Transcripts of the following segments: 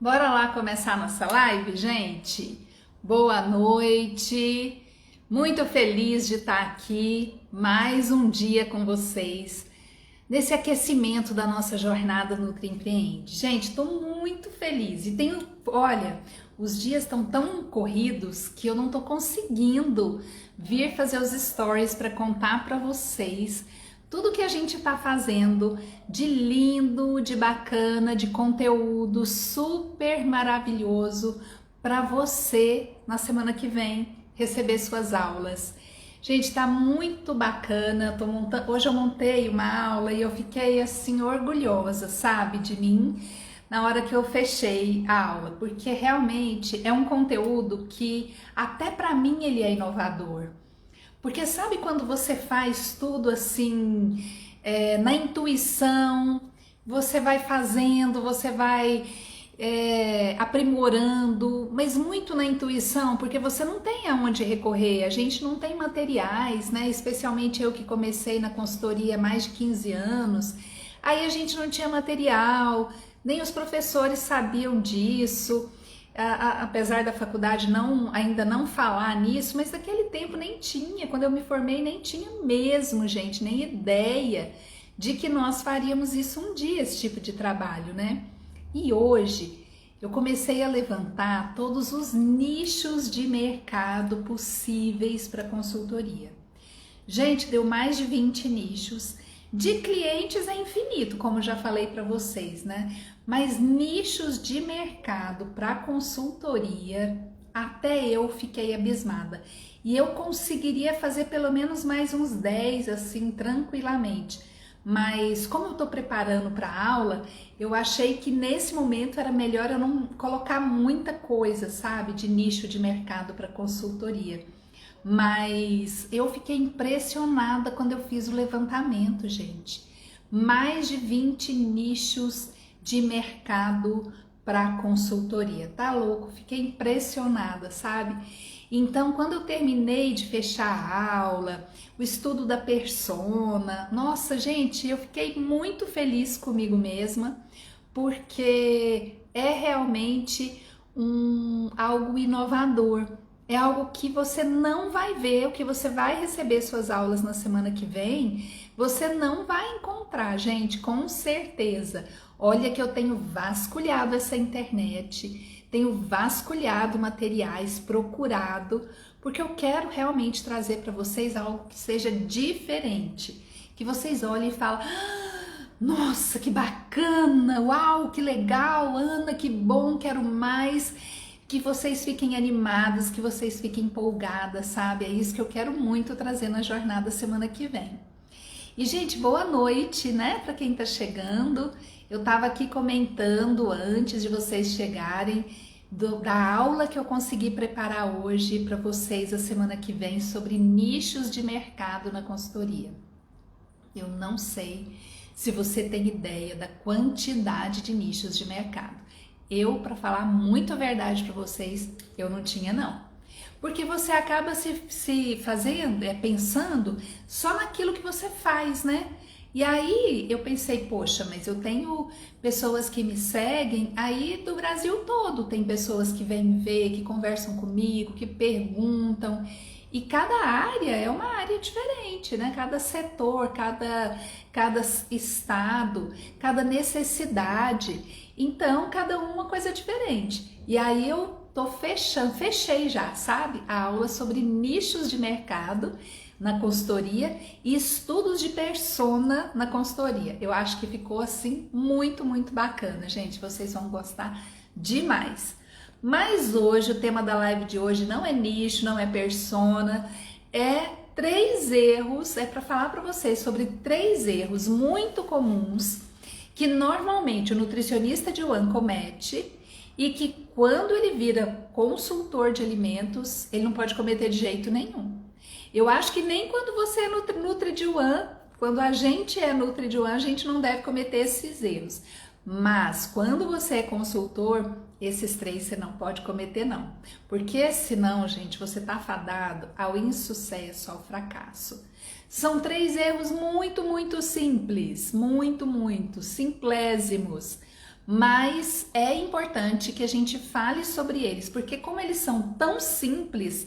Bora lá começar nossa live, gente? Boa noite, muito feliz de estar aqui mais um dia com vocês nesse aquecimento da nossa jornada Nutri Empreende. Gente, estou muito feliz e olha, os dias estão tão corridos que eu não estou conseguindo vir fazer os stories para contar para vocês tudo que a gente está fazendo de lindo, de bacana, de conteúdo super maravilhoso para você na semana que vem receber suas aulas. Gente, tá muito bacana. Hoje eu montei uma aula e eu fiquei assim orgulhosa, sabe, de mim na hora que eu fechei a aula, porque realmente é um conteúdo que até para mim ele é inovador. Porque sabe quando você faz tudo assim, na intuição, você vai fazendo, você vai aprimorando, mas muito na intuição, porque você não tem aonde recorrer, a gente não tem materiais, né? Especialmente eu que comecei na consultoria há mais de 15 anos, aí a gente não tinha material, nem os professores sabiam disso. Apesar da faculdade ainda não falar nisso, mas naquele tempo nem tinha, quando eu me formei nem tinha mesmo, gente, nem ideia de que nós faríamos isso um dia, esse tipo de trabalho, né? E hoje eu comecei a levantar todos os nichos de mercado possíveis para consultoria. Gente, deu mais de 20 nichos. De clientes é infinito, como já falei para vocês, né? Mas nichos de mercado para consultoria, até eu fiquei abismada. E eu conseguiria fazer pelo menos mais uns 10, assim, tranquilamente. Mas como eu estou preparando para a aula, eu achei que nesse momento era melhor eu não colocar muita coisa, sabe? De nicho de mercado para consultoria. Mas eu fiquei impressionada quando eu fiz o levantamento, gente. Mais de 20 nichos de mercado para consultoria. Tá louco? Fiquei impressionada, sabe? Então, quando eu terminei de fechar a aula, o estudo da persona, nossa, gente, eu fiquei muito feliz comigo mesma, porque é realmente algo inovador. É algo que você não vai ver, o que você vai receber suas aulas na semana que vem, você não vai encontrar, gente, com certeza. Olha que eu tenho vasculhado essa internet, tenho vasculhado materiais, procurado, porque eu quero realmente trazer para vocês algo que seja diferente, que vocês olhem e falem: nossa, que bacana, uau, que legal, Ana, que bom, quero mais. Que vocês fiquem animadas, que vocês fiquem empolgadas, sabe? É isso que eu quero muito trazer na jornada semana que vem. E, gente, boa noite, né? Para quem tá chegando. Eu tava aqui comentando antes de vocês chegarem da aula que eu consegui preparar hoje para vocês a semana que vem sobre nichos de mercado na consultoria. Eu não sei se você tem ideia da quantidade de nichos de mercado. Eu, para falar muito a verdade para vocês, eu não tinha não. Porque você acaba se fazendo, pensando só naquilo que você faz, né? E aí eu pensei, poxa, mas eu tenho pessoas que me seguem aí do Brasil todo. Tem pessoas que vêm me ver, que conversam comigo, que perguntam. E cada área é uma área diferente, né? Cada setor, cada estado, cada necessidade. Então, cada uma coisa diferente. E aí eu fechei já, sabe? A aula sobre nichos de mercado na consultoria e estudos de persona na consultoria. Eu acho que ficou assim muito, muito bacana, gente. Vocês vão gostar demais. Mas hoje, o tema da live de hoje não é nicho, não é persona, é 3 erros, é para falar para vocês sobre 3 erros muito comuns que normalmente o nutricionista de One comete e que quando ele vira consultor de alimentos, ele não pode cometer de jeito nenhum. Eu acho que nem quando você é Nutri de One, quando a gente é Nutri de One, a gente não deve cometer esses erros. Mas quando você é consultor, esses 3 você não pode cometer não. Porque senão, gente, você tá fadado ao insucesso, ao fracasso. São 3 erros muito, muito simples, muito simplésimos, mas é importante que a gente fale sobre eles, porque como eles são tão simples,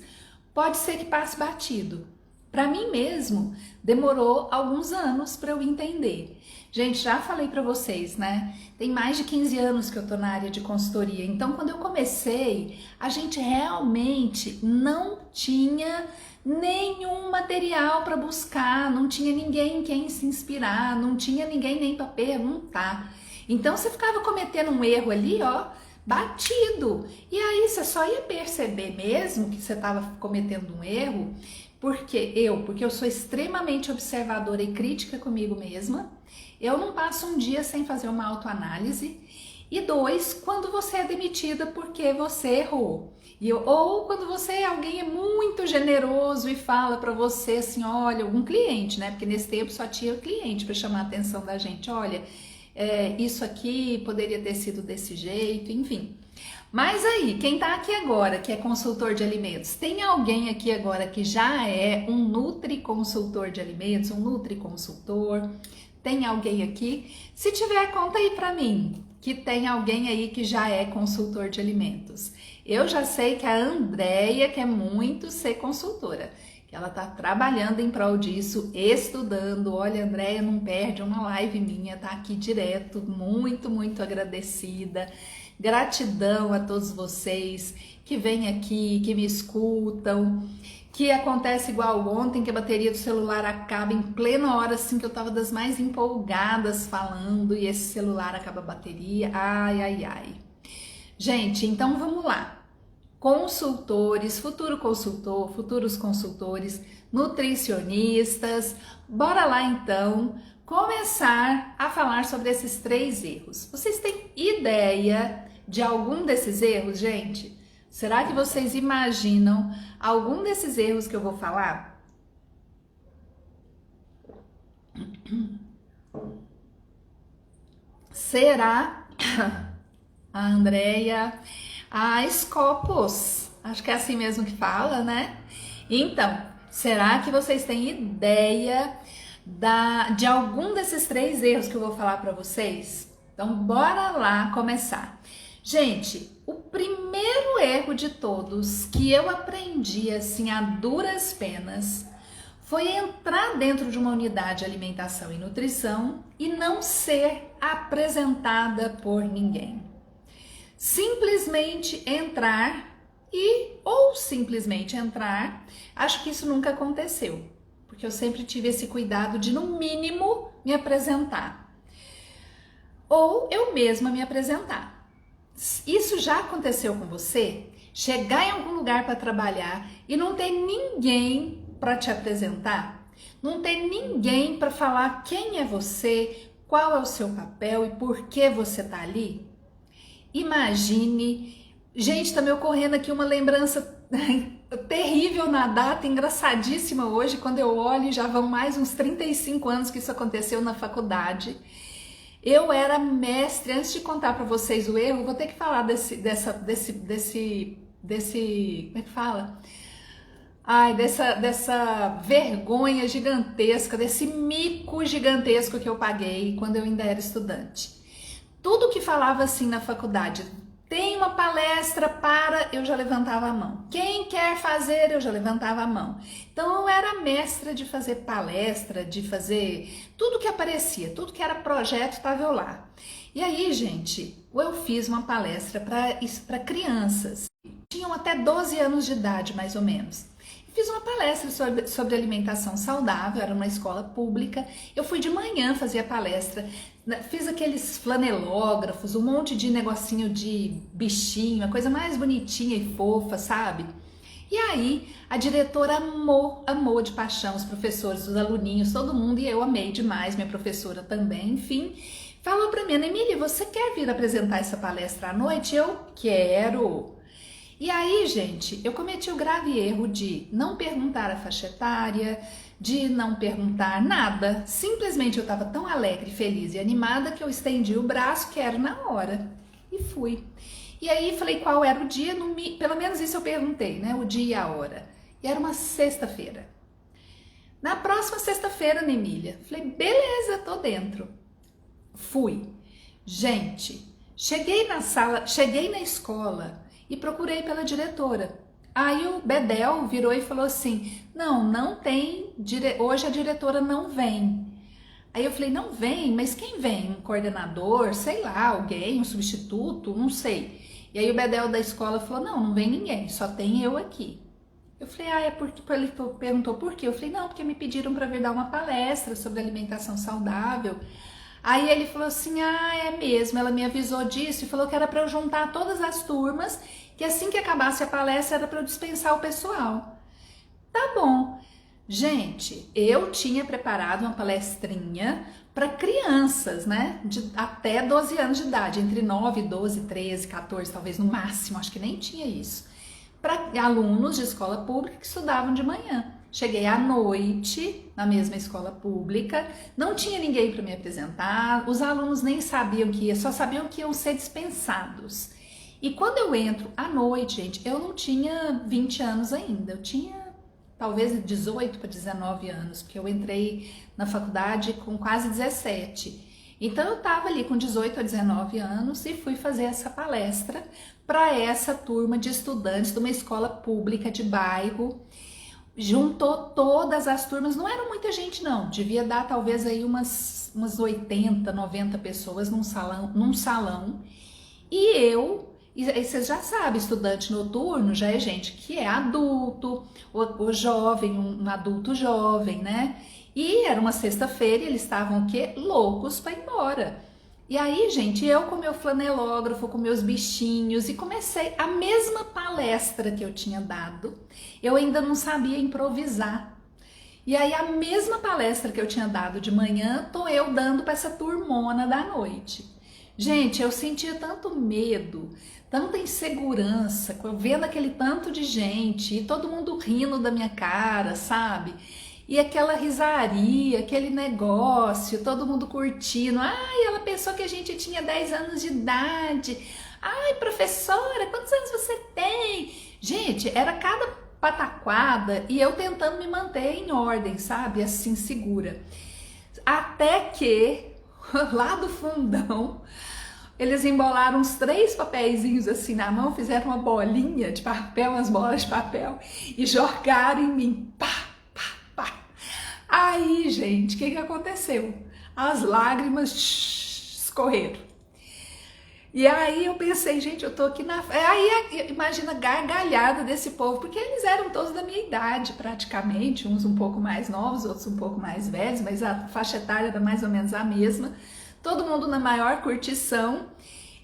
pode ser que passe batido. Para mim mesmo, demorou alguns anos para eu entender. Gente, já falei para vocês, né? Tem mais de 15 anos que eu tô na área de consultoria. Então, quando eu comecei, a gente realmente não tinha nenhum material para buscar, não tinha ninguém em quem se inspirar, não tinha ninguém nem para perguntar. Então, você ficava cometendo um erro ali, ó, batido. E aí você só ia perceber mesmo que você estava cometendo um erro, porque eu sou extremamente observadora e crítica comigo mesma. Eu não passo um dia sem fazer uma autoanálise. E dois, quando você é demitida porque você errou. Ou quando alguém é muito generoso e fala para você assim, olha, algum cliente, né? Porque nesse tempo só tinha cliente para chamar a atenção da gente, olha, isso aqui poderia ter sido desse jeito, enfim. Mas aí, quem tá aqui agora, que é consultor de alimentos, tem alguém aqui agora que já é um nutriconsultor de alimentos, um nutriconsultor? Tem alguém aqui? Se tiver, conta aí pra mim, que tem alguém aí que já é consultor de alimentos. Eu já sei que a Andréia quer muito ser consultora, que ela tá trabalhando em prol disso, estudando. Olha, Andréia não perde uma live minha, tá aqui direto, muito, muito agradecida. Gratidão a todos vocês que vêm aqui, que me escutam, que acontece igual ontem, que a bateria do celular acaba em plena hora, assim, que eu tava das mais empolgadas falando, e esse celular acaba a bateria, ai, ai, ai. Gente, então vamos lá. Consultores, futuros consultores, nutricionistas, bora lá então começar a falar sobre esses 3 erros. Vocês têm ideia de algum desses erros, gente? Será que vocês imaginam algum desses erros que eu vou falar? Será? A Andréia, a Scopus, acho que é assim mesmo que fala, né? Então, será que vocês têm ideia de algum desses 3 erros que eu vou falar para vocês? Então, bora lá começar. Gente, o primeiro erro de todos que eu aprendi assim a duras penas foi entrar dentro de uma unidade de alimentação e nutrição e não ser apresentada por ninguém. Simplesmente entrar ou simplesmente entrar, acho que isso nunca aconteceu, porque eu sempre tive esse cuidado de, no mínimo, me apresentar. Ou eu mesma me apresentar. Isso já aconteceu com você? Chegar em algum lugar para trabalhar e não ter ninguém para te apresentar? Não ter ninguém para falar quem é você, qual é o seu papel e por que você tá ali? Imagine, gente, tá me ocorrendo aqui uma lembrança terrível na data, engraçadíssima hoje, quando eu olho, já vão mais uns 35 anos que isso aconteceu na faculdade. Eu era mestre, antes de contar para vocês o erro, vou ter que falar desse, como é que fala? Ai, dessa vergonha gigantesca, desse mico gigantesco que eu paguei quando eu ainda era estudante. Tudo que falava assim na faculdade, tem uma palestra para, eu já levantava a mão. Quem quer fazer, eu já levantava a mão. Então eu era mestra de fazer palestra, de fazer tudo que aparecia, tudo que era projeto estava eu lá. E aí, gente, eu fiz uma palestra para crianças, tinham até 12 anos de idade, mais ou menos. Fiz uma palestra sobre alimentação saudável, era uma escola pública. Eu fui de manhã fazer a palestra, fiz aqueles flanelógrafos, um monte de negocinho de bichinho, a coisa mais bonitinha e fofa, sabe? E aí a diretora amou de paixão, os professores, os aluninhos, todo mundo, e eu amei demais, minha professora também, enfim. Falou pra mim, Ana Emília, você quer vir apresentar essa palestra à noite? Eu quero! E aí, gente, eu cometi o grave erro de não perguntar a faixa etária, de não perguntar nada. Simplesmente eu estava tão alegre, feliz e animada que eu estendi o braço, que era na hora, e fui. E aí falei qual era o dia, pelo menos isso eu perguntei, né? O dia e a hora. E era uma sexta-feira. Na próxima sexta-feira, Ana Emília, falei, beleza, tô dentro. Fui. Gente, Cheguei na sala, cheguei na escola e procurei pela diretora. Aí o Bedel virou e falou assim: não tem, hoje a diretora não vem. Aí eu falei: não vem? Mas quem vem? Um coordenador, sei lá, alguém, um substituto, não sei. E aí o Bedel da escola falou: não vem ninguém, só tem eu aqui. Eu falei: é porque ele perguntou por quê? Eu falei: não, porque me pediram para vir dar uma palestra sobre alimentação saudável. Aí ele falou assim: é mesmo, ela me avisou disso e falou que era para eu juntar todas as turmas, que assim que acabasse a palestra era para eu dispensar o pessoal. Tá bom. Gente, eu tinha preparado uma palestrinha para crianças, né, de até 12 anos de idade, entre 9, 12, 13, 14, talvez no máximo, acho que nem tinha isso, para alunos de escola pública que estudavam de manhã. Cheguei à noite na mesma escola pública, não tinha ninguém para me apresentar, os alunos nem sabiam que ia, só sabiam que iam ser dispensados. E quando eu entro à noite, gente, eu não tinha 20 anos ainda, eu tinha talvez 18 para 19 anos, porque eu entrei na faculdade com quase 17. Então eu estava ali com 18 a 19 anos e fui fazer essa palestra para essa turma de estudantes de uma escola pública de bairro. Juntou todas as turmas, não era muita gente não, devia dar talvez aí umas 80, 90 pessoas num salão. E vocês já sabem, estudante noturno já é gente que é adulto, ou jovem, um adulto jovem, né? E era uma sexta-feira e eles estavam o quê? Loucos para ir embora. E aí, gente, eu com meu flanelógrafo, com meus bichinhos, e comecei a mesma palestra que eu tinha dado, eu ainda não sabia improvisar. E aí a mesma palestra que eu tinha dado de manhã, tô eu dando para essa turmona da noite. Gente, eu sentia tanto medo, tanta insegurança, vendo aquele tanto de gente e todo mundo rindo da minha cara, sabe? E aquela risaria, aquele negócio, todo mundo curtindo. Ai, ela pensou que a gente tinha 10 anos de idade. Ai, professora, quantos anos você tem? Gente, era cada pataquada e eu tentando me manter em ordem, sabe? Assim, segura. Até que, lá do fundão, eles embolaram uns 3 papeizinhos assim na mão, fizeram uma bolinha de papel, umas bolas de papel e jogaram em mim. Pá, pá, pá. Aí, gente, o que aconteceu? As lágrimas escorreram. E aí eu pensei, gente, eu tô aqui na... Aí imagina a gargalhada desse povo, porque eles eram todos da minha idade praticamente, uns um pouco mais novos, outros um pouco mais velhos, mas a faixa etária era mais ou menos a mesma. Todo mundo na maior curtição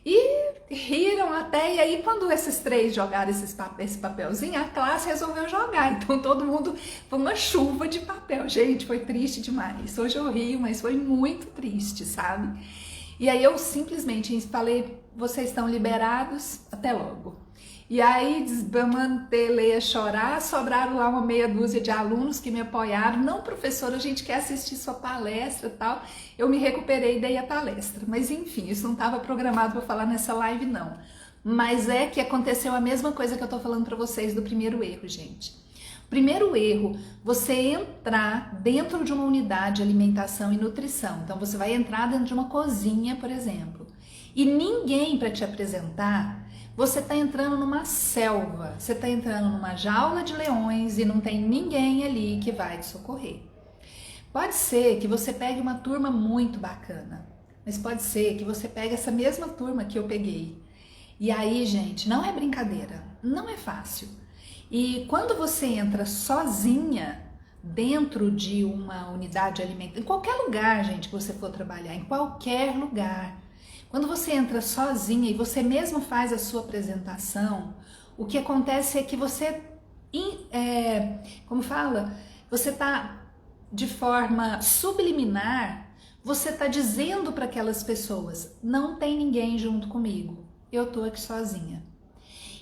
e riram até. E aí quando esses 3 jogaram esse papelzinho, a classe resolveu jogar, então todo mundo, foi uma chuva de papel. Gente, foi triste demais. Hoje eu rio, mas foi muito triste, sabe? E aí eu simplesmente falei: vocês estão liberados, até logo. E aí desmantelei a chorar, sobraram lá uma meia dúzia de alunos que me apoiaram. Não, professora, a gente quer assistir sua palestra e tal. Eu me recuperei e dei a palestra. Mas enfim, isso não estava programado para falar nessa live não. Mas é que aconteceu a mesma coisa que eu tô falando para vocês do primeiro erro, gente. Primeiro erro, você entrar dentro de uma unidade de alimentação e nutrição. Então você vai entrar dentro de uma cozinha, por exemplo, e ninguém para te apresentar. Você está entrando numa selva, você está entrando numa jaula de leões e não tem ninguém ali que vai te socorrer. Pode ser que você pegue uma turma muito bacana, mas pode ser que você pegue essa mesma turma que eu peguei. E aí, gente, não é brincadeira, não é fácil. E quando você entra sozinha dentro de uma unidade alimentar, em qualquer lugar, gente, que você for trabalhar, em qualquer lugar, quando você entra sozinha e você mesmo faz a sua apresentação, o que acontece é que você, como fala, você está de forma subliminar, você está dizendo para aquelas pessoas: não tem ninguém junto comigo, eu tô aqui sozinha.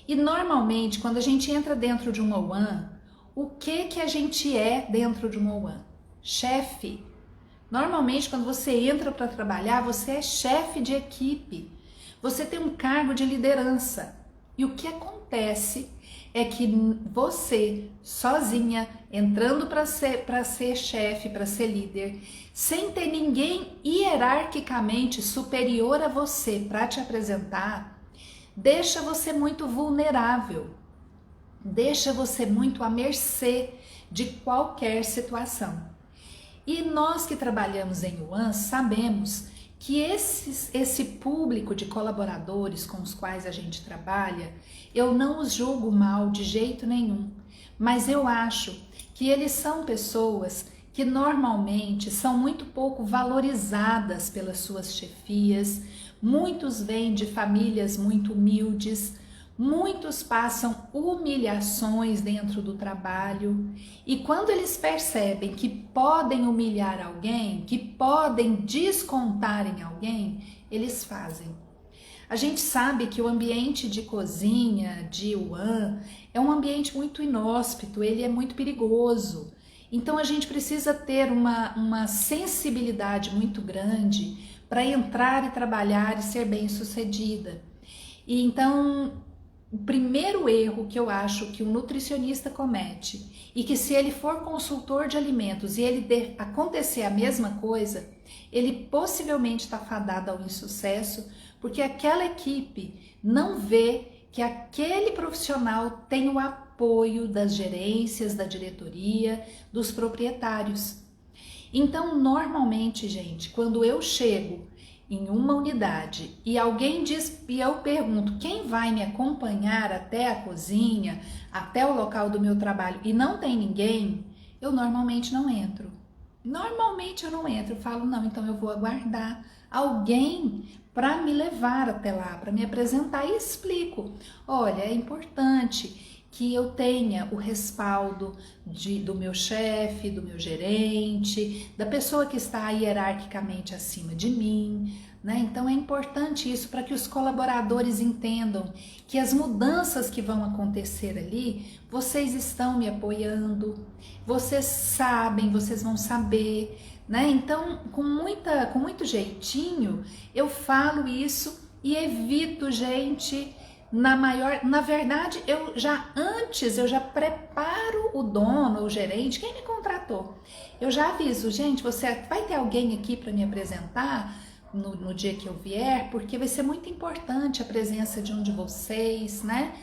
E normalmente, quando a gente entra dentro de uma UAN, o que a gente é dentro de uma UAN? Chefe. Normalmente, quando você entra para trabalhar, você é chefe de equipe. Você tem um cargo de liderança. E o que acontece é que você, sozinha, entrando para ser chefe, para ser líder, sem ter ninguém hierarquicamente superior a você para te apresentar, deixa você muito vulnerável, deixa você muito à mercê de qualquer situação. E nós que trabalhamos em Yuan sabemos que esse público de colaboradores com os quais a gente trabalha, eu não os julgo mal de jeito nenhum, mas eu acho que eles são pessoas que normalmente são muito pouco valorizadas pelas suas chefias, muitos vêm de famílias muito humildes, muitos passam humilhações dentro do trabalho e quando eles percebem que podem humilhar alguém, que podem descontar em alguém, eles fazem. A gente sabe que o ambiente de cozinha, de Yuan, é um ambiente muito inóspito, ele é muito perigoso. Então a gente precisa ter uma sensibilidade muito grande para entrar e trabalhar e ser bem-sucedida. E então o primeiro erro que eu acho que o nutricionista comete e que se ele for consultor de alimentos e ele acontecer a mesma coisa, ele possivelmente está fadado ao insucesso, porque aquela equipe não vê que aquele profissional tem o apoio das gerências, da diretoria, dos proprietários. Então, normalmente, gente, quando eu chego em uma unidade e alguém diz, e eu pergunto quem vai me acompanhar até a cozinha, até o local do meu trabalho e não tem ninguém, eu normalmente não entro. Normalmente eu não entro, eu falo não, então eu vou aguardar alguém para me levar até lá, para me apresentar e explico. Olha, é importante que eu tenha o respaldo do meu chefe, do meu gerente, da pessoa que está hierarquicamente acima de mim, né? Então é importante isso para que os colaboradores entendam que as mudanças que vão acontecer ali, vocês estão me apoiando, vocês sabem, vocês vão saber, né? Então, com muito jeitinho, eu falo isso e evito gente. Na verdade, eu já preparo o dono, o gerente, quem me contratou. Eu já aviso, gente, você vai ter alguém aqui para me apresentar no dia que eu vier, porque vai ser muito importante a presença de um de vocês, né?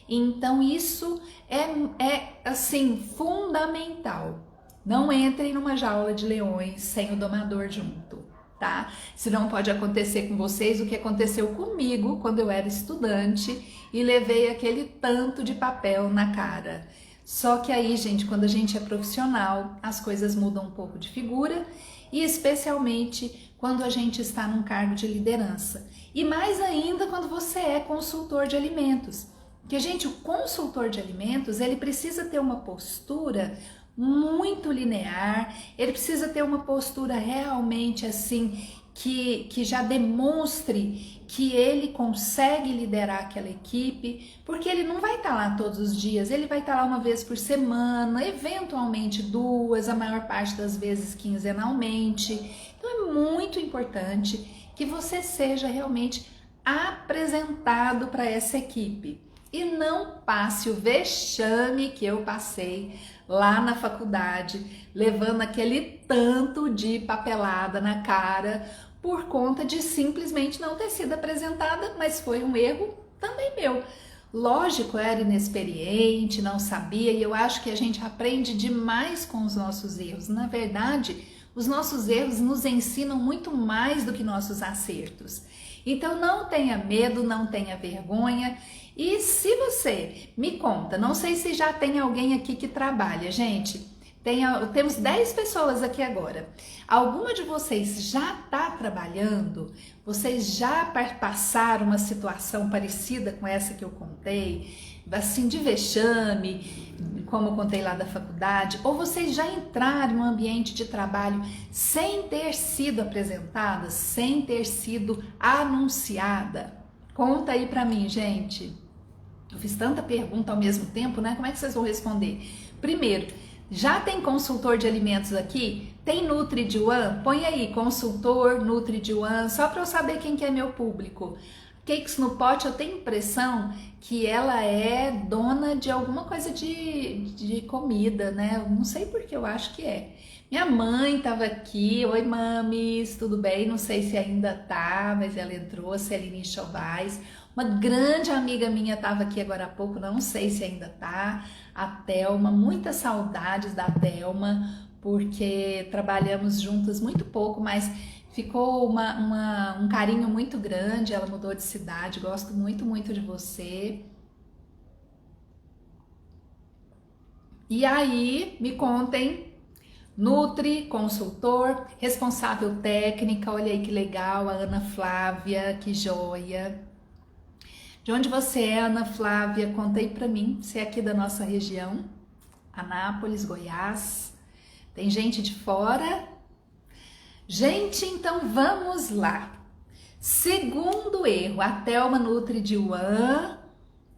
Então isso é assim, fundamental. Não entrem numa jaula de leões sem o domador junto. Tá? Senão pode acontecer com vocês o que aconteceu comigo quando eu era estudante e levei aquele tanto de papel na cara. Só que aí, gente, quando a gente é profissional, as coisas mudam um pouco de figura e especialmente quando a gente está num cargo de liderança. E mais ainda quando você é consultor de alimentos. Porque, gente, o consultor de alimentos, ele precisa ter uma postura muito linear, ele precisa ter uma postura realmente assim, que já demonstre que ele consegue liderar aquela equipe, porque ele não vai estar lá todos os dias, ele vai estar lá uma vez por semana, eventualmente duas, a maior parte das vezes quinzenalmente. Então é muito importante que você seja realmente apresentado para essa equipe e não passe o vexame que eu passei lá na faculdade, levando aquele tanto de papelada na cara por conta de simplesmente não ter sido apresentada, mas foi um erro também meu. Lógico, eu era inexperiente, não sabia, e eu acho que a gente aprende demais com os nossos erros. Na verdade, os nossos erros nos ensinam muito mais do que nossos acertos. Então não tenha medo, não tenha vergonha. E se você me conta, não sei se já tem alguém aqui que trabalha, gente, temos 10 pessoas aqui agora. Alguma de vocês já está trabalhando? Vocês já passaram uma situação parecida com essa que eu contei? Assim, de vexame, como eu contei lá da faculdade? Ou vocês já entraram no ambiente de trabalho sem ter sido apresentadas, sem ter sido anunciada? Conta aí pra mim, gente. Eu fiz tanta pergunta ao mesmo tempo, né? Como é que vocês vão responder? Primeiro, já tem consultor de alimentos aqui? Tem Nutri de Yuan? Põe aí, consultor, Nutri de Yuan, só para eu saber quem que é meu público. Cakes no Pot, eu tenho impressão que ela é dona de alguma coisa de comida, né? Eu não sei porque, eu acho que é. Minha mãe tava aqui, oi mamis, tudo bem? Não sei se ainda tá, mas ela entrou, a Celine Chovais. Uma grande amiga minha tava aqui agora há pouco, não sei se ainda tá, a Thelma, muitas saudades da Thelma, porque trabalhamos juntas muito pouco, mas ficou um carinho muito grande, ela mudou de cidade, gosto muito, muito de você. E aí, me contem, Nutri, consultor, responsável técnica, olha aí que legal, a Ana Flávia, que joia. De onde você é, Ana Flávia? Conta aí pra mim, você é aqui da nossa região, Anápolis, Goiás, tem gente de fora? Gente, então vamos lá. Segundo erro, a Thelma Nutri de Wuhan.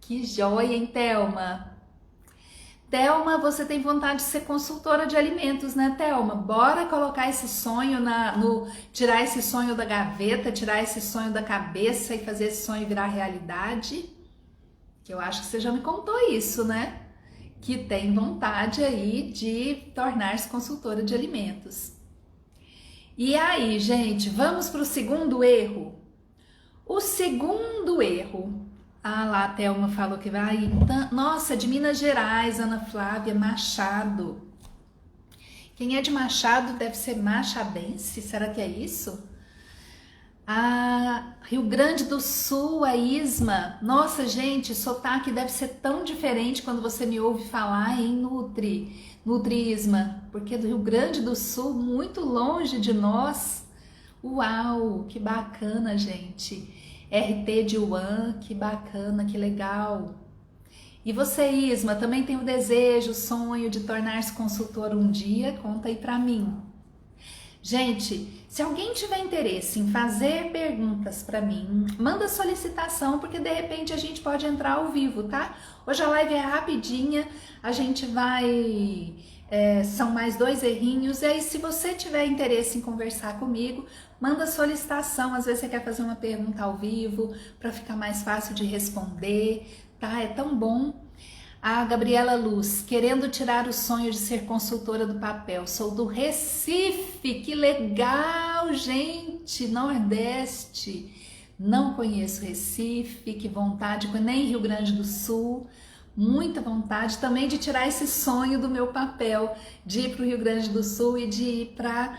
Que joia, hein, Thelma? Thelma, você tem vontade de ser consultora de alimentos, né, Thelma? Bora colocar esse sonho tirar esse sonho da gaveta, tirar esse sonho da cabeça e fazer esse sonho virar realidade? Que eu acho que você já me contou isso, né? Que tem vontade aí de tornar-se consultora de alimentos. E aí, gente, vamos para o segundo erro. O segundo erro. Ah lá, a Thelma falou que vai. Nossa, de Minas Gerais, Ana Flávia, Machado. Quem é de Machado deve ser machadense, será que é isso? Ah, Rio Grande do Sul, a Isma. Nossa, gente, sotaque deve ser tão diferente quando você me ouve falar em Nutri-Isma, porque do Rio Grande do Sul, muito longe de nós. Uau, que bacana, gente. RT de Wuhan, que bacana, que legal. E você, Isma, também tem o desejo, o sonho de tornar-se consultor um dia? Conta aí pra mim. Gente, se alguém tiver interesse em fazer perguntas para mim, manda solicitação, porque de repente a gente pode entrar ao vivo, tá? Hoje a live é rapidinha, a gente vai... são mais 2 errinhos, e aí se você tiver interesse em conversar comigo, manda solicitação, às vezes você quer fazer uma pergunta ao vivo, para ficar mais fácil de responder, tá? É tão bom. A Gabriela Luz, querendo tirar o sonho de ser consultora do papel, sou do Recife, que legal, gente, Nordeste, não conheço Recife, que vontade, nem Rio Grande do Sul, muita vontade também de tirar esse sonho do meu papel, de ir para o Rio Grande do Sul e de ir para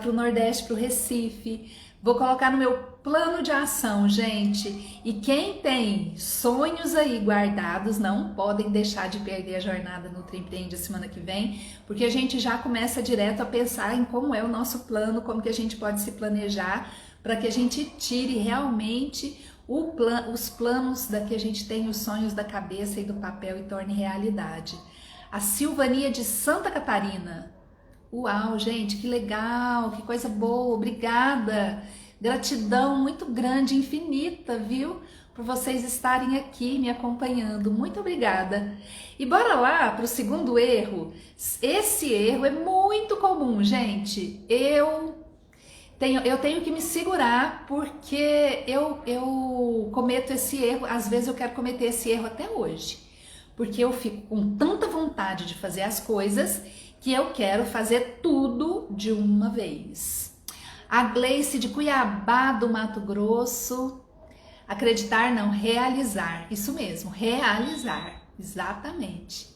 o Nordeste, para o Recife. Vou colocar no meu plano de ação, gente. E quem tem sonhos aí guardados, não podem deixar de perder a jornada Nutri Empreende a semana que vem, porque a gente já começa direto a pensar em como é o nosso plano, como que a gente pode se planejar para que a gente tire realmente os planos da que a gente tem, os sonhos da cabeça e do papel e torne realidade. A Silvania de Santa Catarina. Uau, gente, que legal, que coisa boa, obrigada. Gratidão muito grande, infinita, viu? Por vocês estarem aqui me acompanhando. Muito obrigada. E bora lá para o segundo erro. Esse erro é muito comum, gente. Eu tenho que me segurar porque eu cometo esse erro, às vezes eu quero cometer esse erro até hoje, porque eu fico com tanta vontade de fazer as coisas que eu quero fazer tudo de uma vez. A Gleice de Cuiabá, do Mato Grosso, acreditar não, realizar, isso mesmo, realizar, exatamente.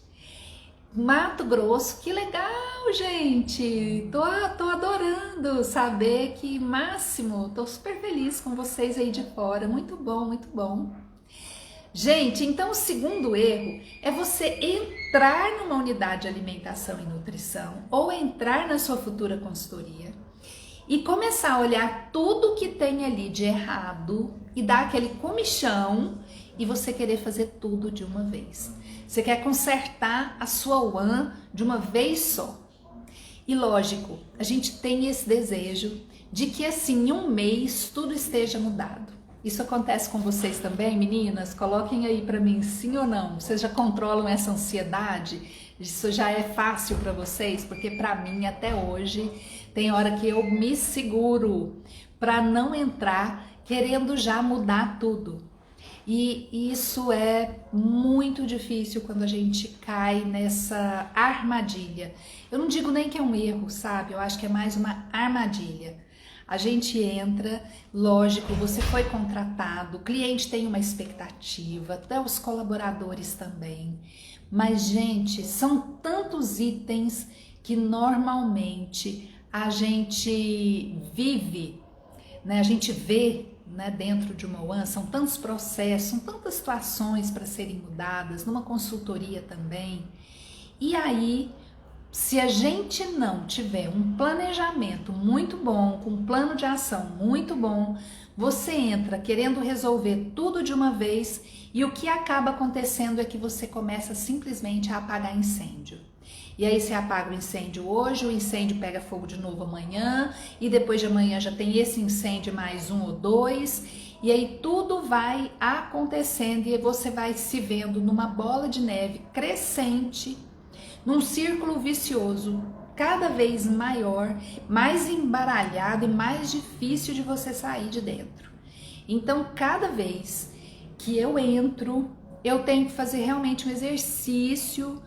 Mato Grosso, que legal, gente! Tô adorando saber, que máximo! Tô super feliz com vocês aí de fora, muito bom, muito bom. Gente, então o segundo erro é você entrar numa unidade de alimentação e nutrição ou entrar na sua futura consultoria e começar a olhar tudo que tem ali de errado e dar aquele comichão e você querer fazer tudo de uma vez. Você quer consertar a sua One de uma vez só. E lógico, a gente tem esse desejo de que assim, em um mês, tudo esteja mudado. Isso acontece com vocês também, meninas? Coloquem aí pra mim, sim ou não. Vocês já controlam essa ansiedade? Isso já é fácil pra vocês? Porque pra mim, até hoje, tem hora que eu me seguro pra não entrar querendo já mudar tudo. E isso é muito difícil quando a gente cai nessa armadilha. Eu não digo nem que é um erro, sabe? Eu acho que é mais uma armadilha. A gente entra, lógico, você foi contratado, o cliente tem uma expectativa, até os colaboradores também. Mas, gente, são tantos itens que normalmente a gente vive, né? A gente vê, né, dentro de uma ONE, são tantos processos, são tantas situações para serem mudadas, numa consultoria também. E aí, se a gente não tiver um planejamento muito bom, com um plano de ação muito bom, você entra querendo resolver tudo de uma vez e o que acaba acontecendo é que você começa simplesmente a apagar incêndio. E aí você apaga o incêndio hoje, o incêndio pega fogo de novo amanhã, e depois de amanhã já tem esse incêndio mais um ou dois, e aí tudo vai acontecendo e você vai se vendo numa bola de neve crescente, num círculo vicioso cada vez maior, mais embaralhado e mais difícil de você sair de dentro. Então, cada vez que eu entro, eu tenho que fazer realmente um exercício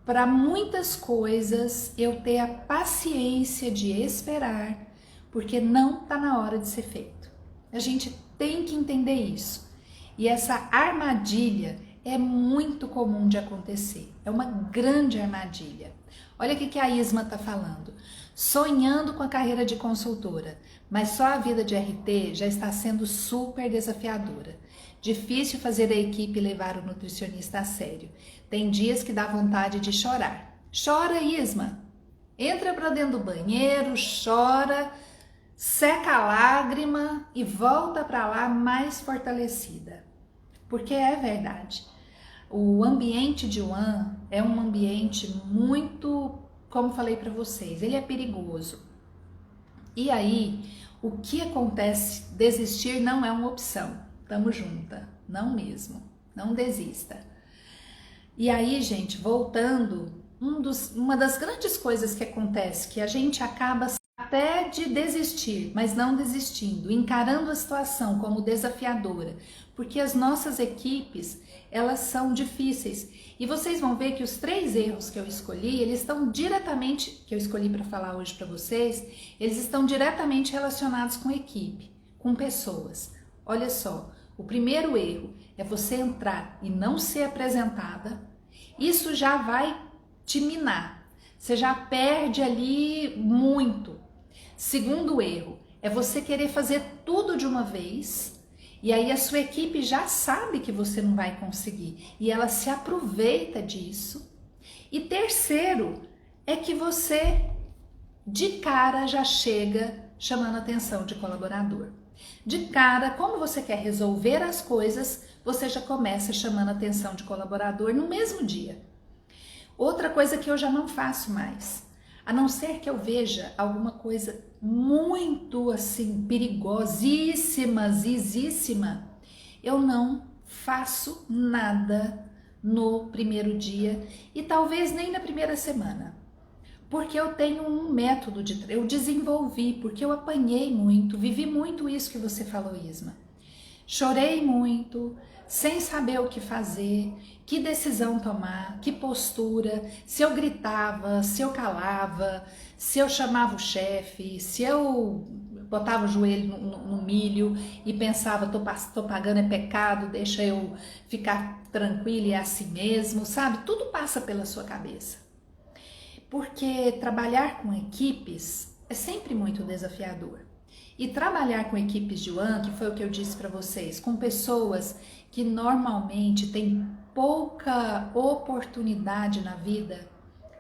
para muitas coisas eu ter a paciência de esperar, porque não está na hora de ser feito. A gente tem que entender isso. E essa armadilha é muito comum de acontecer. É uma grande armadilha. Olha o que a Isma está falando. Sonhando com a carreira de consultora, mas só a vida de RT já está sendo super desafiadora. Difícil fazer a equipe levar o nutricionista a sério. Tem dias que dá vontade de chorar. Chora, Isma. Entra para dentro do banheiro, chora, seca a lágrima e volta para lá mais fortalecida. Porque é verdade. O ambiente de ONE é um ambiente muito, como falei para vocês, ele é perigoso. E aí, o que acontece? Desistir não é uma opção. Tamo junta, não mesmo, não desista. E aí, gente, voltando, uma das grandes coisas que acontece, que a gente acaba até de desistir, mas não desistindo, encarando a situação como desafiadora, porque as nossas equipes, elas são difíceis. E vocês vão ver que os 3 erros que eu escolhi, eles estão diretamente, que eu escolhi para falar hoje para vocês, eles estão diretamente relacionados com equipe, com pessoas. Olha só, o primeiro erro é você entrar e não ser apresentada. Isso já vai te minar. Você já perde ali muito. Segundo erro é você querer fazer tudo de uma vez e aí a sua equipe já sabe que você não vai conseguir e ela se aproveita disso. E terceiro é que você de cara já chega chamando a atenção de colaborador. De cara, como você quer resolver as coisas, você já começa chamando a atenção de colaborador no mesmo dia. Outra coisa que eu já não faço mais, a não ser que eu veja alguma coisa muito assim perigosíssima, zizíssima, eu não faço nada no primeiro dia e talvez nem na primeira semana. Porque eu tenho um método eu desenvolvi, porque eu apanhei muito, vivi muito isso que você falou, Isma. Chorei muito, sem saber o que fazer, que decisão tomar, que postura, se eu gritava, se eu calava, se eu chamava o chefe, se eu botava o joelho no milho e pensava, tô pagando é pecado, deixa eu ficar tranquila e é assim mesmo, sabe? Tudo passa pela sua cabeça. Porque trabalhar com equipes é sempre muito desafiador. E trabalhar com equipes de ONE, que foi o que eu disse para vocês, com pessoas que normalmente têm pouca oportunidade na vida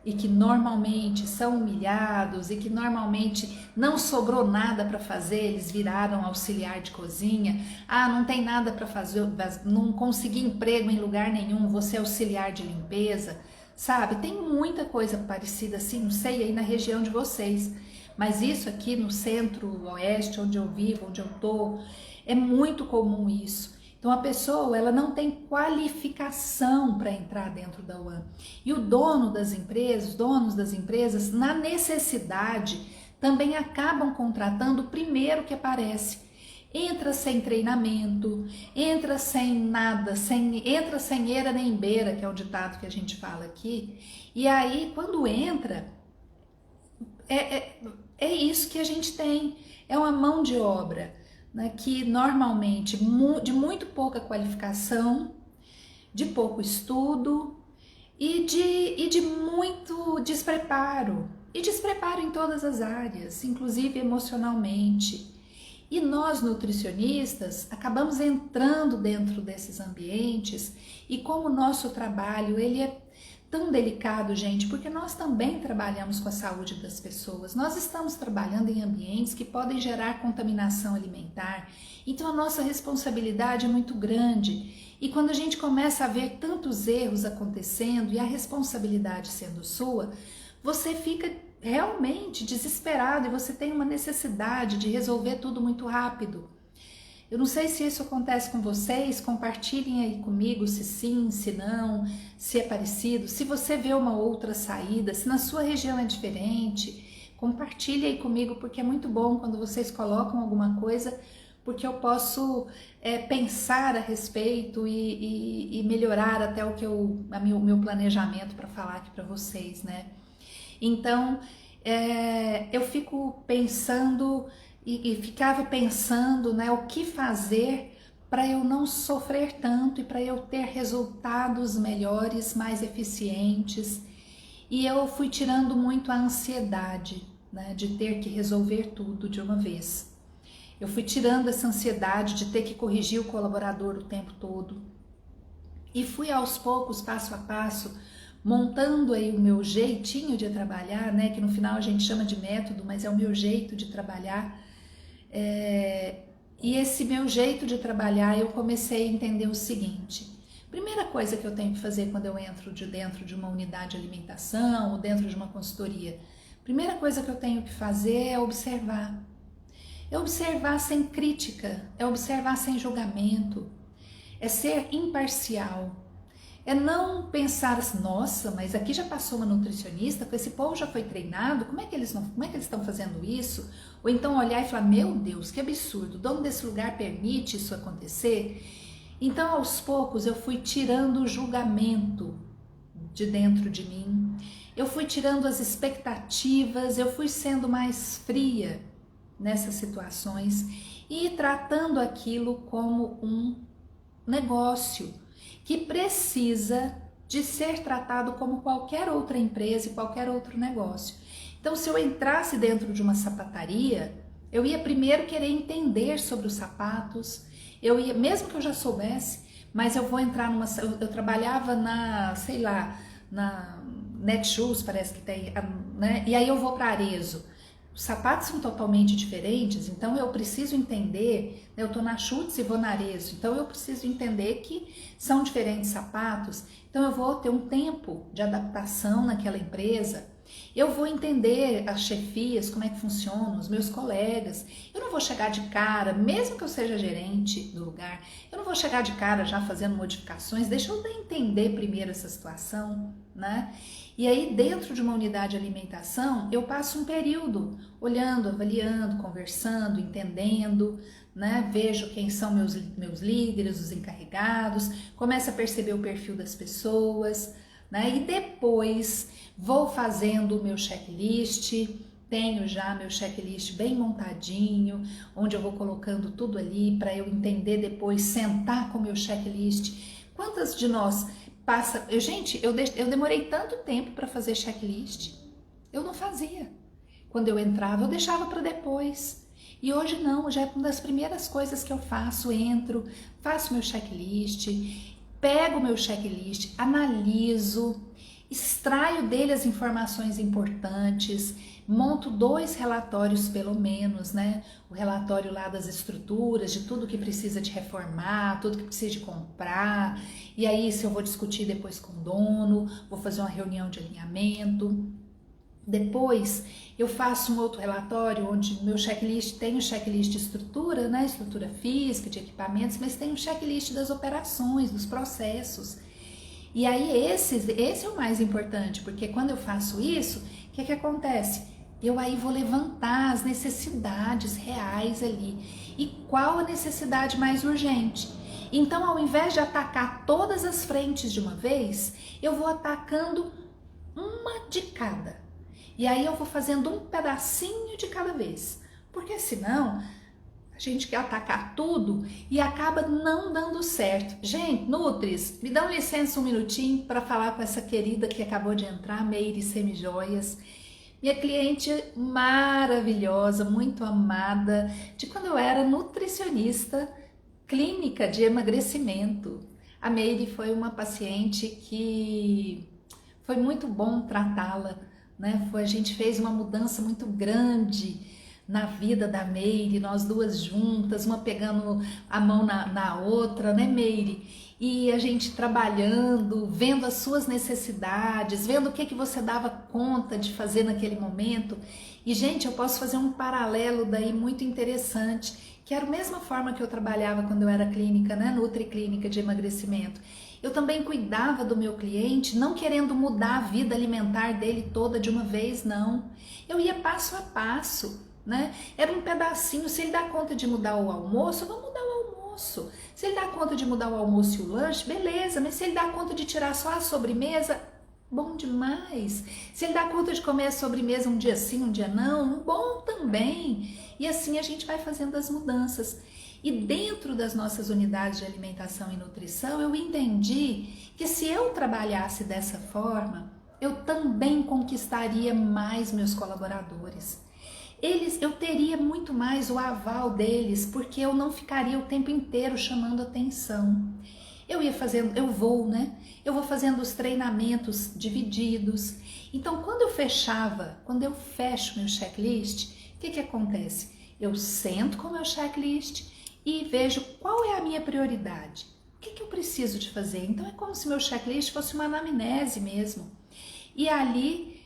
e que normalmente são humilhados e que normalmente não sobrou nada para fazer, eles viraram auxiliar de cozinha, não tem nada para fazer, não consegui emprego em lugar nenhum, você é auxiliar de limpeza, sabe? Tem muita coisa parecida assim, não sei aí na região de vocês, mas isso aqui no centro-oeste, onde eu vivo, onde eu tô, é muito comum isso. Então a pessoa, ela não tem qualificação para entrar dentro da ONE. E o dono das empresas, os donos das empresas, na necessidade, também acabam contratando o primeiro que aparece. entra sem treinamento, entra sem nada, entra sem eira nem beira, que é o ditado que a gente fala aqui. E aí, quando entra, é isso que a gente tem, é uma mão de obra, né, que normalmente de muito pouca qualificação, de pouco estudo e de muito despreparo. E despreparo em todas as áreas, inclusive emocionalmente. E nós, nutricionistas, acabamos entrando dentro desses ambientes, e como o nosso trabalho ele é tão delicado, gente, porque nós também trabalhamos com a saúde das pessoas. Nós estamos trabalhando em ambientes que podem gerar contaminação alimentar, então a nossa responsabilidade é muito grande. E quando a gente começa a ver tantos erros acontecendo e a responsabilidade sendo sua, você fica realmente desesperado e você tem uma necessidade de resolver tudo muito rápido. Eu não sei se isso acontece com vocês, compartilhem aí comigo se sim, se não, se é parecido, se você vê uma outra saída, se na sua região é diferente, compartilhe aí comigo, porque é muito bom quando vocês colocam alguma coisa, porque eu posso pensar a respeito e melhorar até o meu planejamento para falar aqui para vocês, né? Então, eu fico pensando e ficava pensando, né, o que fazer para eu não sofrer tanto e para eu ter resultados melhores, mais eficientes. E eu fui tirando muito a ansiedade, né, de ter que resolver tudo de uma vez. Eu fui tirando essa ansiedade de ter que corrigir o colaborador o tempo todo. E fui aos poucos, passo a passo, montando aí o meu jeitinho de trabalhar, né, que no final a gente chama de método, mas é o meu jeito de trabalhar. E esse meu jeito de trabalhar, eu comecei a entender o seguinte: primeira coisa que eu tenho que fazer quando eu entro dentro de uma unidade de alimentação ou dentro de uma consultoria, primeira coisa que eu tenho que fazer é observar. É observar sem crítica, é observar sem julgamento, é ser imparcial. É não pensar assim, nossa, mas aqui já passou uma nutricionista, esse povo já foi treinado, como é que eles estão fazendo isso? Ou então olhar e falar, meu Deus, que absurdo, o dono desse lugar permite isso acontecer? Então, aos poucos, eu fui tirando o julgamento de dentro de mim, eu fui tirando as expectativas, eu fui sendo mais fria nessas situações e tratando aquilo como um negócio que precisa de ser tratado como qualquer outra empresa e qualquer outro negócio. Então, se eu entrasse dentro de uma sapataria, eu ia primeiro querer entender sobre os sapatos, eu ia, mesmo que eu já soubesse, mas eu vou entrar numa... Eu trabalhava na, sei lá, na Netshoes, parece que tem, né? E aí eu vou para Arezzo. Os sapatos são totalmente diferentes, então eu preciso entender, eu estou na Schutz e vou na Arezzo, então eu preciso entender que são diferentes sapatos, então eu vou ter um tempo de adaptação naquela empresa, eu vou entender as chefias, como é que funcionam, os meus colegas, eu não vou chegar de cara, mesmo que eu seja gerente do lugar, eu não vou chegar de cara já fazendo modificações, deixa eu entender primeiro essa situação, né? E aí, dentro de uma unidade de alimentação, eu passo um período olhando, avaliando, conversando, entendendo, né? Vejo quem são meus líderes, os encarregados, começo a perceber o perfil das pessoas, né? E depois vou fazendo o meu checklist, tenho já meu checklist bem montadinho, onde eu vou colocando tudo ali para eu entender depois, sentar com o meu checklist. Quantas de nós passa... eu demorei tanto tempo para fazer checklist, eu não fazia. Quando eu entrava, eu deixava para depois. E hoje não, já é uma das primeiras coisas que eu faço, entro, faço meu checklist, pego meu checklist, analiso, extraio dele as informações importantes, monto 2 relatórios pelo menos, né? O relatório lá das estruturas, de tudo que precisa de reformar, tudo que precisa de comprar. E aí, se eu vou discutir depois com o dono, vou fazer uma reunião de alinhamento. Depois, eu faço um outro relatório onde meu checklist tem o checklist de estrutura, né? Estrutura física, de equipamentos, mas tem o checklist das operações, dos processos. E aí esse é o mais importante, porque quando eu faço isso, o que acontece? eu aí vou levantar as necessidades reais ali. E qual a necessidade mais urgente? Então, ao invés de atacar todas as frentes de uma vez, eu vou atacando uma de cada. E aí eu vou fazendo um pedacinho de cada vez. Porque senão a gente quer atacar tudo e acaba não dando certo. Gente, Nutris, me dão licença um minutinho para falar com essa querida que acabou de entrar, Meire Semijoias. Minha cliente maravilhosa, muito amada, de quando eu era nutricionista clínica de emagrecimento. A Meire foi uma paciente que foi muito bom tratá-la, né? A gente fez uma mudança muito grande na vida da Meire, nós duas juntas, uma pegando a mão na outra, né, Meire? E a gente trabalhando, vendo as suas necessidades, vendo o que você dava conta de fazer naquele momento. E, gente, eu posso fazer um paralelo daí muito interessante, que era a mesma forma que eu trabalhava quando eu era clínica, né, nutriclínica de emagrecimento. Eu também cuidava do meu cliente, não querendo mudar a vida alimentar dele toda de uma vez, não. Eu ia passo a passo, né? Era um pedacinho. Se ele dá conta de mudar o almoço, vamos mudar o almoço. Se ele dá conta de mudar o almoço e o lanche, beleza. Mas se ele dá conta de tirar só a sobremesa, bom demais. Se ele dá conta de comer a sobremesa um dia sim, um dia não, bom também. E assim a gente vai fazendo as mudanças. E dentro das nossas unidades de alimentação e nutrição, eu entendi que se eu trabalhasse dessa forma, eu também conquistaria mais meus colaboradores. Eu teria muito mais o aval deles, porque eu não ficaria o tempo inteiro chamando atenção. Eu vou fazendo os treinamentos divididos. Então, quando eu fecho meu checklist, o que acontece? Eu sento com o meu checklist e vejo qual é a minha prioridade. O que eu preciso de fazer? Então, é como se meu checklist fosse uma anamnese mesmo. E ali,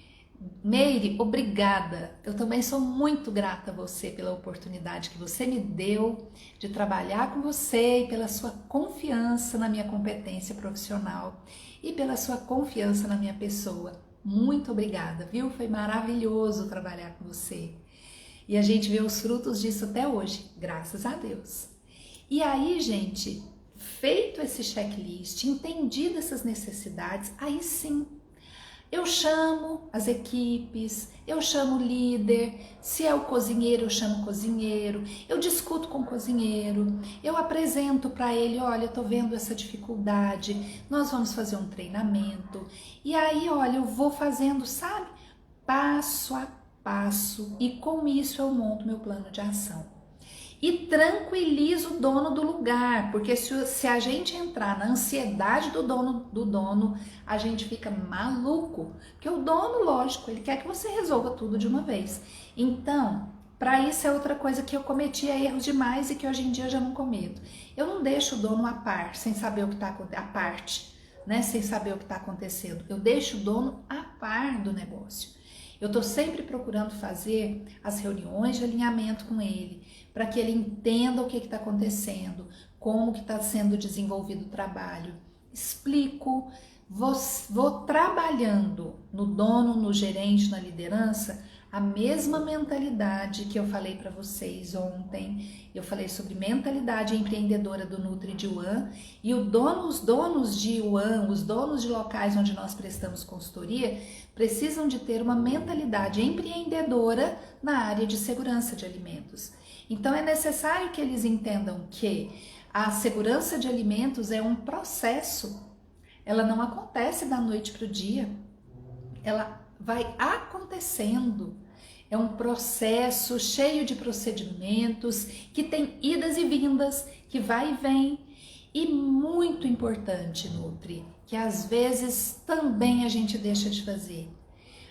Meire, obrigada. Eu também sou muito grata a você pela oportunidade que você me deu de trabalhar com você e pela sua confiança na minha competência profissional e pela sua confiança na minha pessoa. Muito obrigada, viu? Foi maravilhoso trabalhar com você. E a gente vê os frutos disso até hoje, graças a Deus. E aí, gente, feito esse checklist, entendido essas necessidades, aí sim, eu chamo as equipes, eu chamo o líder, se é o cozinheiro, eu chamo o cozinheiro, eu discuto com o cozinheiro, eu apresento para ele, olha, eu tô vendo essa dificuldade, nós vamos fazer um treinamento. E aí, olha, eu vou fazendo, sabe, passo a passo, e com isso eu monto meu plano de ação. E tranquilizo o dono do lugar, porque se a gente entrar na ansiedade do dono, a gente fica maluco. Porque o dono, lógico, ele quer que você resolva tudo de uma vez. Então, para isso é outra coisa que eu cometia erros demais e que hoje em dia eu já não cometo. Eu não deixo o dono a par, sem saber o que está acontecendo, né? Sem saber o que está acontecendo. Eu deixo o dono a par do negócio. Eu estou sempre procurando fazer as reuniões de alinhamento com ele, para que ele entenda o que está acontecendo, como que está sendo desenvolvido o trabalho. Explico, vou trabalhando no dono, no gerente, na liderança, a mesma mentalidade que eu falei para vocês ontem. Eu falei sobre mentalidade empreendedora do Nutri de Wuhan, e os donos de Wuhan, os donos de locais onde nós prestamos consultoria, precisam de ter uma mentalidade empreendedora na área de segurança de alimentos. Então é necessário que eles entendam que a segurança de alimentos é um processo. Ela não acontece da noite para o dia. Ela vai acontecendo. É um processo cheio de procedimentos, que tem idas e vindas, que vai e vem. E muito importante, Nutri, que às vezes também a gente deixa de fazer.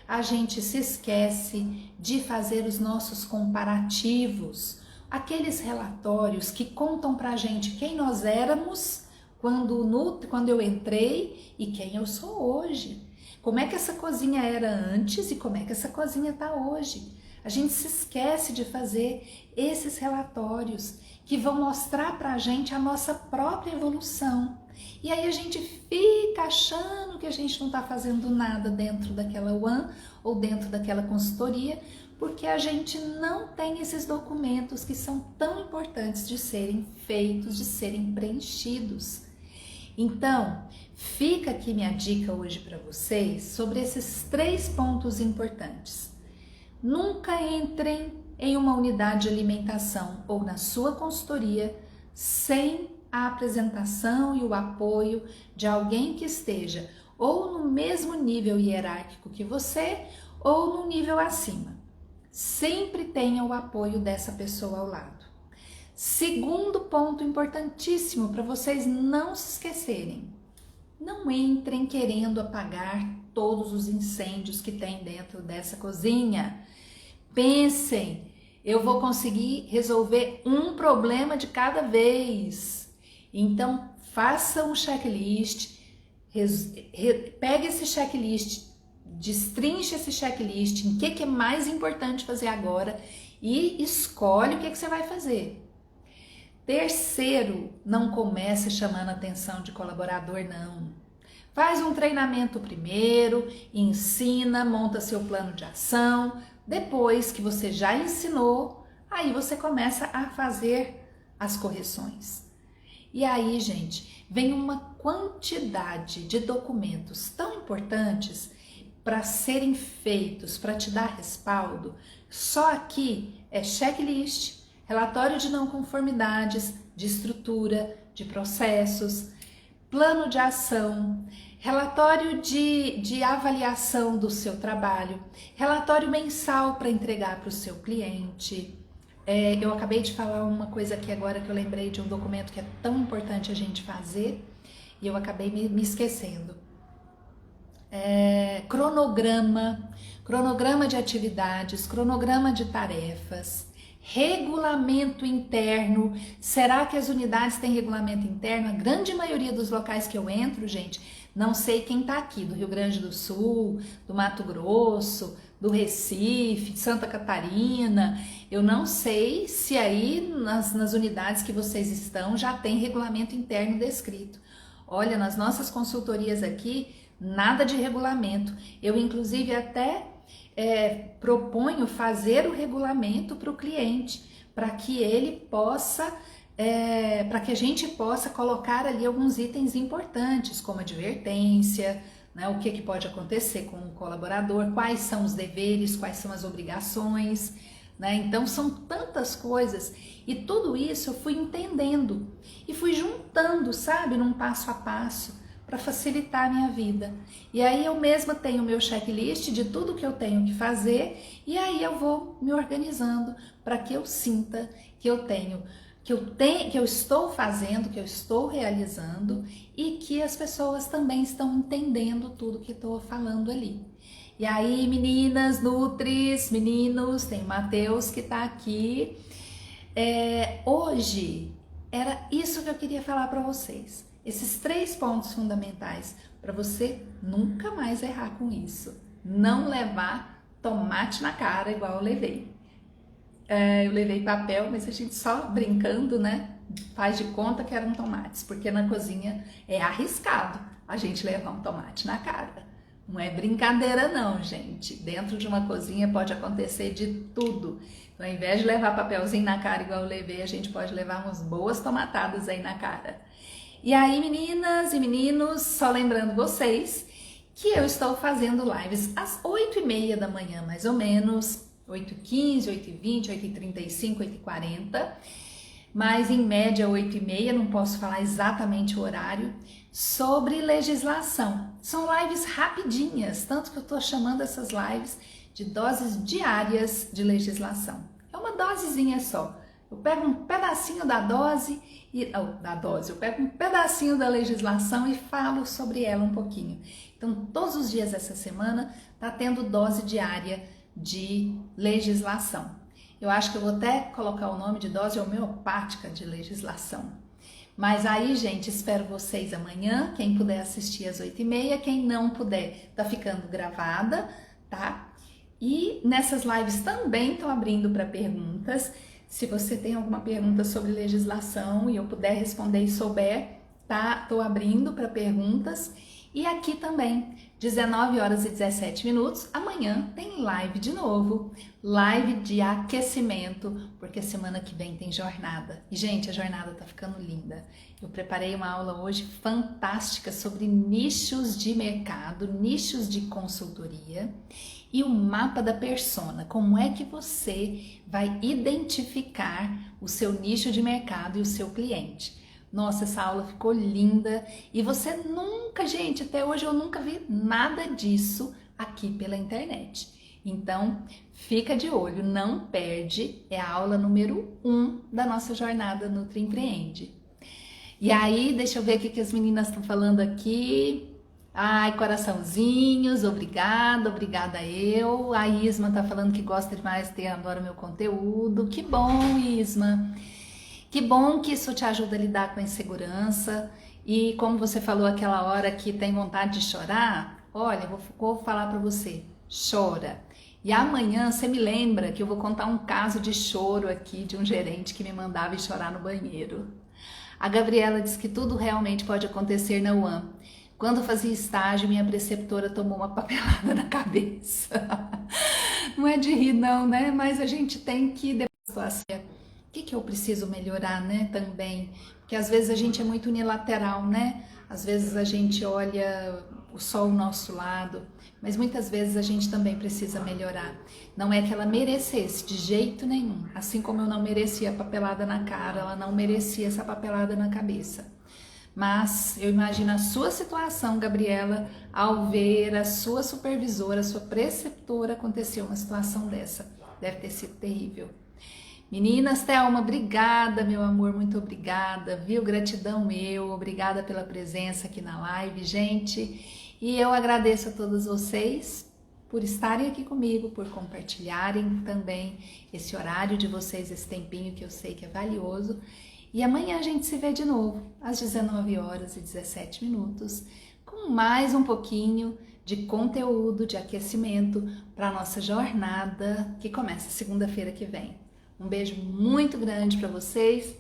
A gente se esquece de fazer os nossos comparativos, aqueles relatórios que contam pra gente quem nós éramos quando eu entrei e quem eu sou hoje. Como é que essa cozinha era antes e como é que essa cozinha está hoje. A gente se esquece de fazer esses relatórios que vão mostrar pra gente a nossa própria evolução. E aí a gente fica achando que a gente não está fazendo nada dentro daquela One ou dentro daquela consultoria, porque a gente não tem esses documentos que são tão importantes de serem feitos, de serem preenchidos. Então, fica aqui minha dica hoje para vocês sobre esses 3 pontos importantes. Nunca entrem em uma unidade de alimentação ou na sua consultoria sem a apresentação e o apoio de alguém que esteja ou no mesmo nível hierárquico que você ou no nível acima. Sempre tenha o apoio dessa pessoa ao lado. Segundo ponto importantíssimo para vocês não se esquecerem: não entrem querendo apagar todos os incêndios que tem dentro dessa cozinha. Pensem, eu vou conseguir resolver um problema de cada vez. Então, faça um checklist, pegue esse checklist, destrinche esse checklist, em que é mais importante fazer agora e escolhe o que você vai fazer. Terceiro, não comece chamando a atenção de colaborador, não. Faz um treinamento primeiro, ensina, monta seu plano de ação. Depois que você já ensinou, aí você começa a fazer as correções. E aí, gente, vem uma quantidade de documentos tão importantes para serem feitos, para te dar respaldo. Só aqui é checklist, relatório de não conformidades, de estrutura, de processos, plano de ação, relatório de avaliação do seu trabalho, relatório mensal para entregar para o seu cliente. Eu acabei de falar uma coisa aqui agora que eu lembrei de um documento que é tão importante a gente fazer e eu acabei me esquecendo. Cronograma de atividades, cronograma de tarefas, regulamento interno. Será que as unidades têm regulamento interno? A grande maioria dos locais que eu entro, gente, não sei quem tá aqui, do Rio Grande do Sul, do Mato Grosso, do Recife, de Santa Catarina. Eu não sei se aí nas unidades que vocês estão já tem regulamento interno descrito. Olha, nas nossas consultorias aqui, nada de regulamento. Eu, inclusive, até proponho fazer o regulamento para o cliente, para que ele possa, para que a gente possa colocar ali alguns itens importantes, como advertência, né, o que pode acontecer com o colaborador, quais são os deveres, quais são as obrigações, né? Então são tantas coisas e tudo isso eu fui entendendo e fui juntando, sabe, num passo a passo, para facilitar a minha vida. E aí eu mesma tenho o meu checklist de tudo que eu tenho que fazer e aí eu vou me organizando para que eu sinta que eu estou fazendo, que eu estou realizando e que as pessoas também estão entendendo tudo que estou falando ali. E aí, meninas, nutris, meninos, tem o Matheus que está aqui. Hoje era isso que eu queria falar para vocês. Esses 3 pontos fundamentais para você nunca mais errar com isso. Não levar tomate na cara igual eu levei. Eu levei papel, mas a gente só brincando, né? Faz de conta que eram tomates, porque na cozinha é arriscado a gente levar um tomate na cara. Não é brincadeira não, gente. Dentro de uma cozinha pode acontecer de tudo. Então, ao invés de levar papelzinho na cara igual eu levei, a gente pode levar umas boas tomatadas aí na cara. E aí, meninas e meninos, só lembrando vocês que eu estou fazendo lives às 8h30 da manhã, mais ou menos, 8h15, 8h20, 8h35, 8h40, mas em média 8h30, não posso falar exatamente o horário, sobre legislação. São lives rapidinhas, tanto que eu estou chamando essas lives de doses diárias de legislação. É uma dosezinha só. Eu pego um pedacinho da dose, eu pego um pedacinho da legislação e falo sobre ela um pouquinho. Então, todos os dias essa semana tá tendo dose diária de legislação. Eu acho que eu vou até colocar o nome de dose homeopática de legislação. Mas aí, gente, espero vocês amanhã, quem puder assistir às 8h30, quem não puder, tá ficando gravada, tá? E nessas lives também estou abrindo para perguntas. Se você tem alguma pergunta sobre legislação e eu puder responder e souber, tô abrindo para perguntas. E aqui também, 19 horas e 17 minutos, amanhã tem live de novo, live de aquecimento, porque semana que vem tem jornada. E, gente, a jornada tá ficando linda. Eu preparei uma aula hoje fantástica sobre nichos de mercado, nichos de consultoria e o mapa da persona. Como é que você vai identificar o seu nicho de mercado e o seu cliente? Nossa, essa aula ficou linda e você nunca, gente, até hoje eu nunca vi nada disso aqui pela internet. Então, fica de olho, não perde, é a aula número 1 da nossa jornada Nutri Empreende. E aí, deixa eu ver o que as meninas estão falando aqui. Ai, coraçãozinhos, obrigada eu. A Isma tá falando que gosta demais, adora meu conteúdo. Que bom, Isma. Que bom que isso te ajuda a lidar com a insegurança e como você falou aquela hora que tem vontade de chorar, olha, vou falar para você, chora. E amanhã você me lembra que eu vou contar um caso de choro aqui de um gerente que me mandava ir chorar no banheiro. A Gabriela diz que tudo realmente pode acontecer na UAM. Quando eu fazia estágio, minha preceptora tomou uma papelada na cabeça. Não é de rir não, né? Mas a gente tem que o que eu preciso melhorar, né, também? Porque às vezes a gente é muito unilateral, né? Às vezes a gente olha só o nosso lado, mas muitas vezes a gente também precisa melhorar. Não é que ela merecesse, de jeito nenhum. Assim como eu não merecia a papelada na cara, ela não merecia essa papelada na cabeça. Mas eu imagino a sua situação, Gabriela, ao ver a sua supervisora, a sua preceptora acontecer uma situação dessa. Deve ter sido terrível. Meninas, Thelma, obrigada, meu amor, muito obrigada, viu? Gratidão obrigada pela presença aqui na live, gente. E eu agradeço a todos vocês por estarem aqui comigo, por compartilharem também esse horário de vocês, esse tempinho que eu sei que é valioso. E amanhã a gente se vê de novo, às 19 horas e 17 minutos, com mais um pouquinho de conteúdo, de aquecimento para a nossa jornada, que começa segunda-feira que vem. Um beijo muito grande para vocês,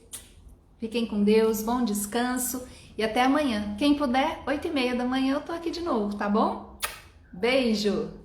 fiquem com Deus, bom descanso e até amanhã. Quem puder, 8h30 da manhã eu tô aqui de novo, tá bom? Beijo!